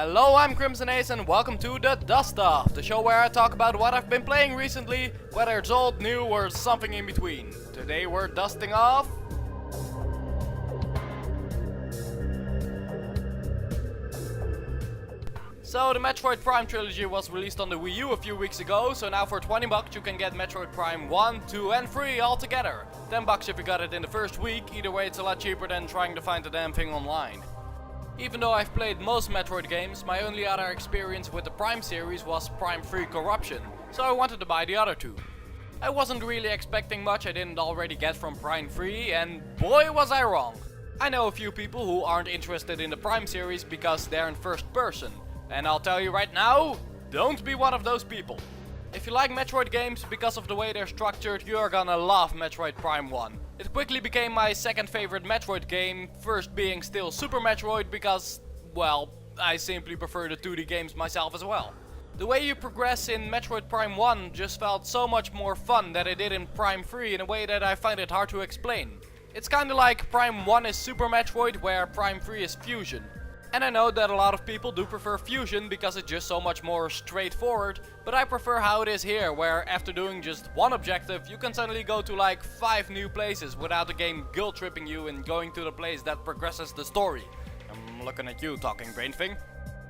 Hello, I'm Crimson Ace and welcome to the Dust Off, the show where I talk about what I've been playing recently, whether it's old, new or something in between. Today we're dusting off... So the Metroid Prime trilogy was released on the Wii U a few weeks ago, so now for 20 bucks you can get Metroid Prime 1, 2 and 3 all together. 10 bucks if you got it in the first week, either way it's a lot cheaper than trying to find the damn thing online. Even though I've played most Metroid games, my only other experience with the Prime series was Prime 3 Corruption, so I wanted to buy the other two. I wasn't really expecting much I didn't already get from Prime 3, and boy was I wrong. I know a few people who aren't interested in the Prime series because they're in first person, and I'll tell you right now, don't be one of those people. If you like Metroid games because of the way they're structured, you're gonna love Metroid Prime 1. It quickly became my second favorite Metroid game, first being still Super Metroid because, well, I simply prefer the 2D games myself as well. The way you progress in Metroid Prime 1 just felt so much more fun than it did in Prime 3 in a way that I find it hard to explain. It's kinda like Prime 1 is Super Metroid where Prime 3 is Fusion. And I know that a lot of people do prefer Fusion because it's just so much more straightforward, but I prefer how it is here, where after doing just one objective you can suddenly go to like 5 new places without the game guilt tripping you and going to the place that progresses the story. I'm looking at you, talking brain thing.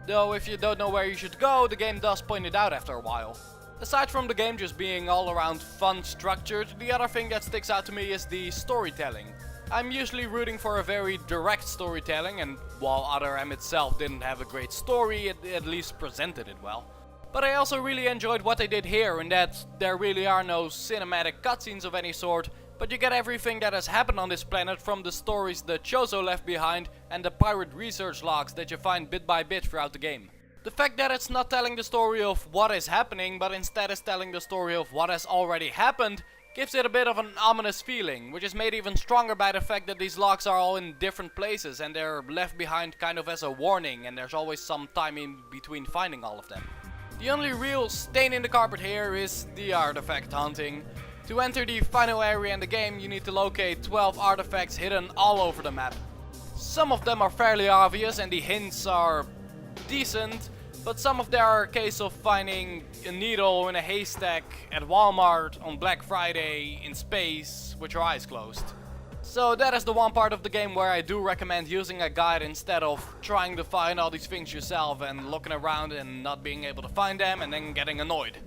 Though if you don't know where you should go, the game does point it out after a while. Aside from the game just being all around fun structured, the other thing that sticks out to me is the storytelling. I'm usually rooting for a very direct storytelling, and while Other M itself didn't have a great story, it at least presented it well. But I also really enjoyed what they did here, in that there really are no cinematic cutscenes of any sort, but you get everything that has happened on this planet from the stories the Chozo left behind and the pirate research logs that you find bit by bit throughout the game. The fact that it's not telling the story of what is happening, but instead is telling the story of what has already happened, gives it a bit of an ominous feeling, which is made even stronger by the fact that these logs are all in different places and they're left behind kind of as a warning, and there's always some time in between finding all of them. The only real stain in the carpet here is the artifact hunting. To enter the final area in the game you need to locate 12 artifacts hidden all over the map. Some of them are fairly obvious and the hints are decent, but some of them are a case of finding a needle in a haystack at Walmart on Black Friday in space with your eyes closed. So that is the one part of the game where I do recommend using a guide instead of trying to find all these things yourself and looking around and not being able to find them and then getting annoyed.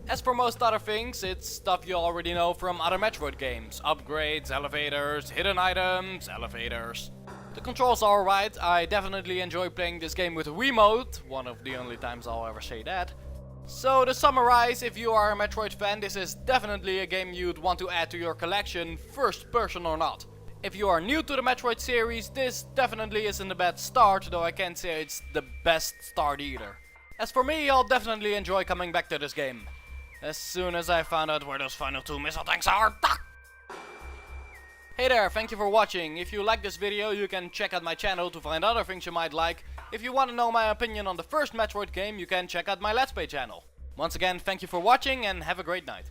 As for most other things, it's stuff you already know from other Metroid games. Upgrades, elevators, hidden items, elevators. The controls are alright, I definitely enjoy playing this game with a Wiimote, one of the only times I'll ever say that. So to summarize, if you are a Metroid fan, this is definitely a game you'd want to add to your collection, first person or not. If you are new to the Metroid series, this definitely isn't a bad start, though I can't say it's the best start either. As for me, I'll definitely enjoy coming back to this game. As soon as I found out where those final 2 missile tanks are. Hey there, thank you for watching. If you like this video, you can check out my channel to find other things you might like. If you want to know my opinion on the first Metroid game, you can check out my Let's Play channel. Once again, thank you for watching and have a great night.